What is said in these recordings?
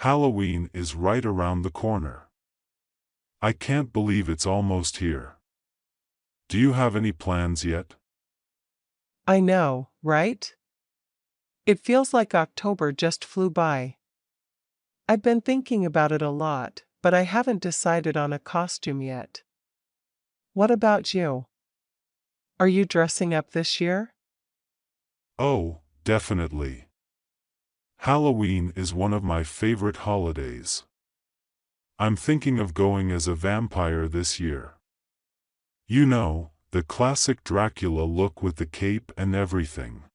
Halloween is right around the corner. I can't believe it's almost here. Do you have any plans yet? I know, right? It feels like October just flew by. I've been thinking about it a lot, but I haven't decided on a costume yet. What about you? Are you dressing up this year? Oh, definitely. Halloween is one of my favorite holidays. I'm thinking of going as a vampire this year. You know, the classic Dracula look with the cape and everything.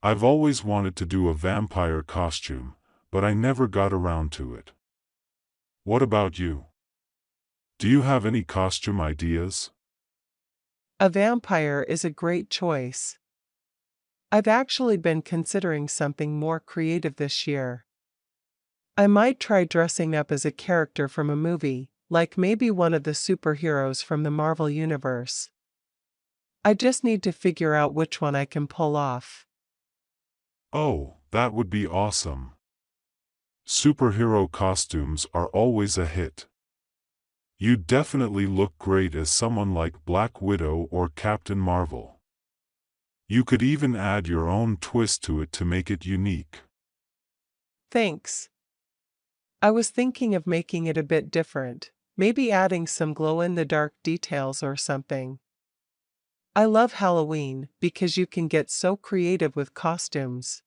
I've always wanted to do a vampire costume, but I never got around to it. What about you? Do you have any costume ideas? A vampire is a great choice. I've actually been considering something more creative this year. I might try dressing up as a character from a movie, like maybe one of the superheroes from the Marvel Universe. I just need to figure out which one I can pull off. Oh, that would be awesome. Superhero costumes are always a hit. You'd definitely look great as someone like Black Widow or Captain Marvel. You could even add your own twist to it to make it unique. Thanks. I was thinking of making it a bit different, maybe adding some glow-in-the-dark details or something. I love Halloween because you can get so creative with costumes.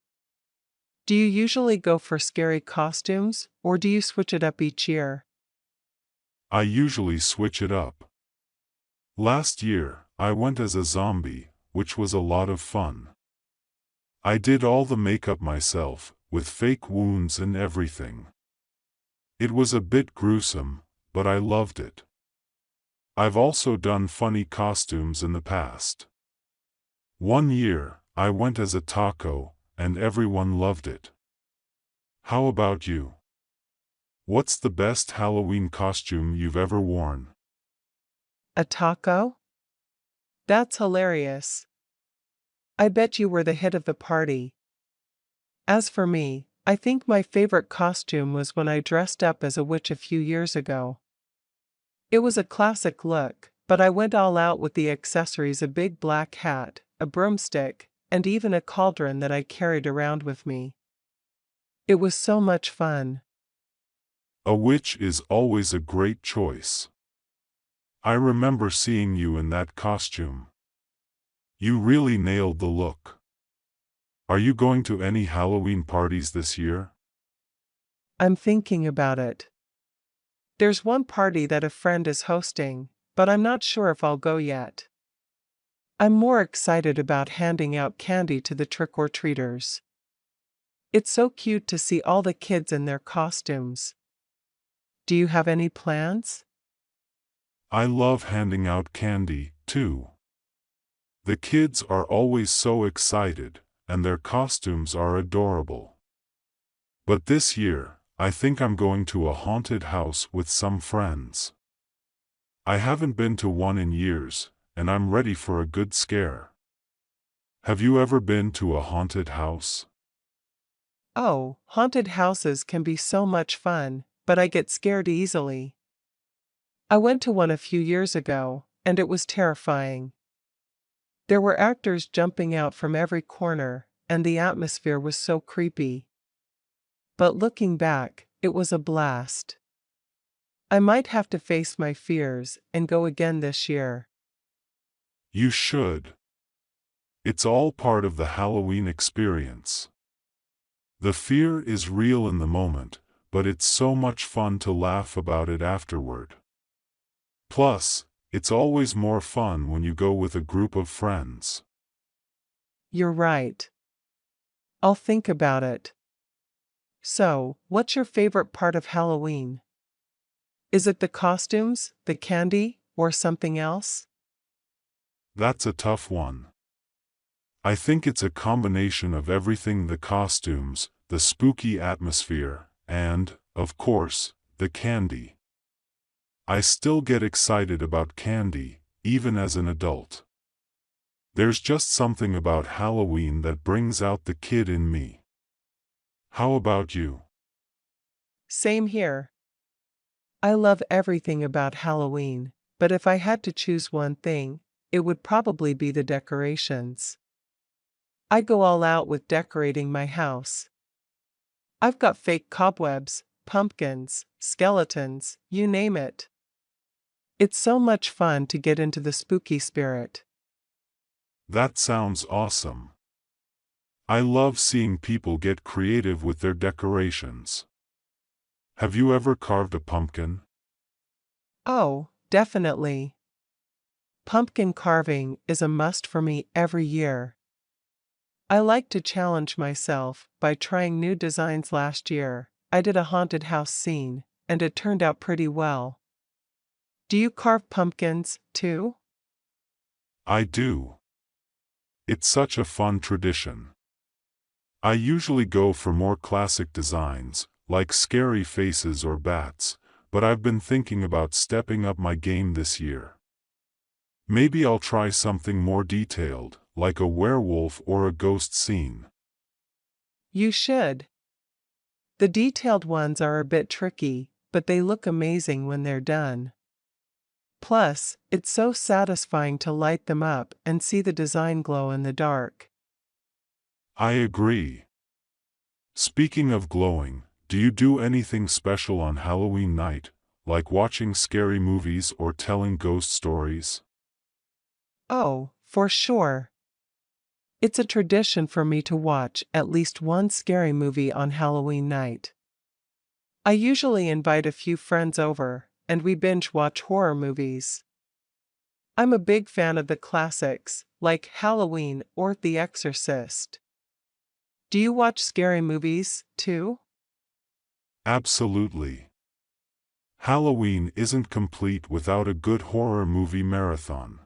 Do you usually go for scary costumes, or do you switch it up each year? I usually switch it up. Last year, I went as a zombie, which was a lot of fun. I did all the makeup myself, with fake wounds and everything. It was a bit gruesome, but I loved it. I've also done funny costumes in the past. One year, I went as a taco, and everyone loved it. How about you? What's the best Halloween costume you've ever worn? A taco? That's hilarious. I bet you were the hit of the party. As for me, I think my favorite costume was when I dressed up as a witch a few years ago. It was a classic look, but I went all out with the accessories: a big black hat, a broomstick, and even a cauldron that I carried around with me. It was so much fun. A witch is always a great choice. I remember seeing you in that costume. You really nailed the look. Are you going to any Halloween parties this year? I'm thinking about it. There's one party that a friend is hosting, but I'm not sure if I'll go yet. I'm more excited about handing out candy to the trick-or-treaters. It's so cute to see all the kids in their costumes. Do you have any plans? I love handing out candy, too. The kids are always so excited, and their costumes are adorable. But this year, I think I'm going to a haunted house with some friends. I haven't been to one in years, and I'm ready for a good scare. Have you ever been to a haunted house? Oh, haunted houses can be so much fun, but I get scared easily. I went to one a few years ago, and it was terrifying. There were actors jumping out from every corner, and the atmosphere was so creepy. But looking back, it was a blast. I might have to face my fears and go again this year. You should. It's all part of the Halloween experience. The fear is real in the moment, but it's so much fun to laugh about it afterward. Plus, it's always more fun when you go with a group of friends. You're right. I'll think about it. So, what's your favorite part of Halloween? Is it the costumes, the candy, or something else? That's a tough one. I think it's a combination of everything: the costumes, the spooky atmosphere, and, of course, the candy. I still get excited about candy, even as an adult. There's just something about Halloween that brings out the kid in me. How about you? Same here. I love everything about Halloween, but if I had to choose one thing, it would probably be the decorations. I go all out with decorating my house. I've got fake cobwebs, pumpkins, skeletons, you name it. It's so much fun to get into the spooky spirit. That sounds awesome. I love seeing people get creative with their decorations. Have you ever carved a pumpkin? Oh, definitely. Pumpkin carving is a must for me every year. I like to challenge myself by trying new designs. Last year, I did a haunted house scene, and it turned out pretty well. Do you carve pumpkins, too? I do. It's such a fun tradition. I usually go for more classic designs, like scary faces or bats, but I've been thinking about stepping up my game this year. Maybe I'll try something more detailed, like a werewolf or a ghost scene. You should. The detailed ones are a bit tricky, but they look amazing when they're done. Plus, it's so satisfying to light them up and see the design glow in the dark. I agree. Speaking of glowing, do you do anything special on Halloween night, like watching scary movies or telling ghost stories? Oh, for sure. It's a tradition for me to watch at least one scary movie on Halloween night. I usually invite a few friends over, and we binge watch horror movies. I'm a big fan of the classics, like Halloween or The Exorcist. Do you watch scary movies, too? Absolutely. Halloween isn't complete without a good horror movie marathon.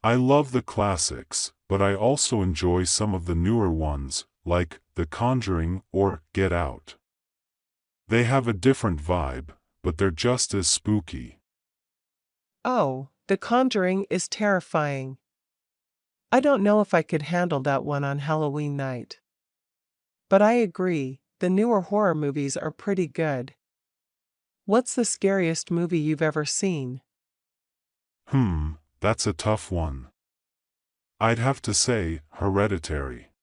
I love the classics, but I also enjoy some of the newer ones, like The Conjuring or Get Out. They have a different vibe, but they're just as spooky. Oh, The Conjuring is terrifying. I don't know if I could handle that one on Halloween night. But I agree, the newer horror movies are pretty good. What's the scariest movie you've ever seen? That's a tough one. I'd have to say, Hereditary.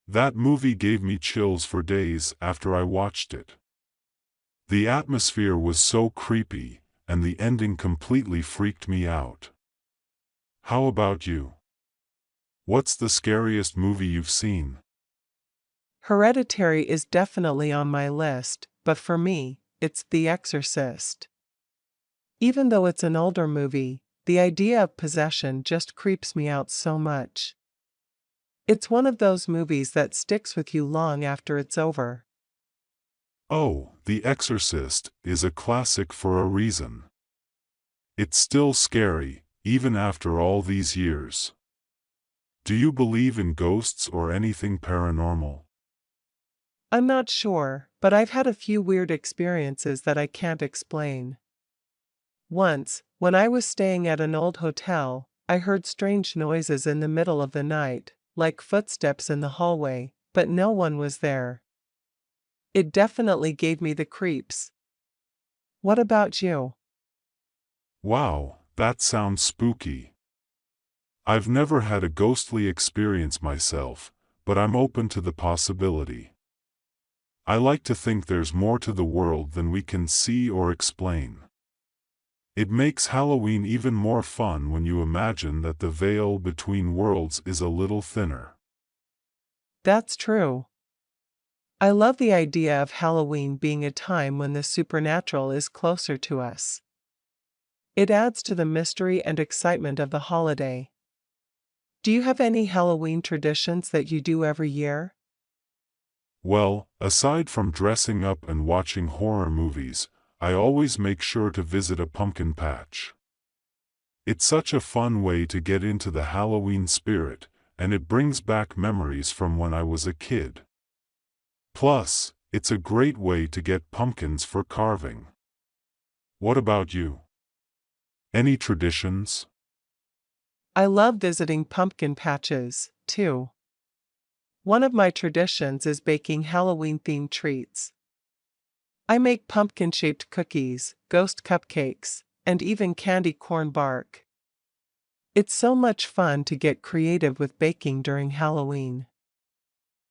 That movie gave me chills for days after I watched it. The atmosphere was so creepy, and the ending completely freaked me out. How about you? What's the scariest movie you've seen? Hereditary is definitely on my list, but for me, it's The Exorcist. Even though it's an older movie, the idea of possession just creeps me out so much. It's one of those movies that sticks with you long after it's over. Oh, The Exorcist is a classic for a reason. It's still scary, even after all these years. Do you believe in ghosts or anything paranormal? I'm not sure, but I've had a few weird experiences that I can't explain. Once, when I was staying at an old hotel, I heard strange noises in the middle of the night, like footsteps in the hallway, but no one was there. It definitely gave me the creeps. What about you? Wow, that sounds spooky. I've never had a ghostly experience myself, but I'm open to the possibility. I like to think there's more to the world than we can see or explain. It makes Halloween even more fun when you imagine that the veil between worlds is a little thinner. That's true. I love the idea of Halloween being a time when the supernatural is closer to us. It adds to the mystery and excitement of the holiday. Do you have any Halloween traditions that you do every year? Well, aside from dressing up and watching horror movies, I always make sure to visit a pumpkin patch. It's such a fun way to get into the Halloween spirit, and it brings back memories from when I was a kid. Plus, it's a great way to get pumpkins for carving. What about you? Any traditions? I love visiting pumpkin patches, too. One of my traditions is baking Halloween-themed treats. I make pumpkin-shaped cookies, ghost cupcakes, and even candy corn bark. It's so much fun to get creative with baking during Halloween.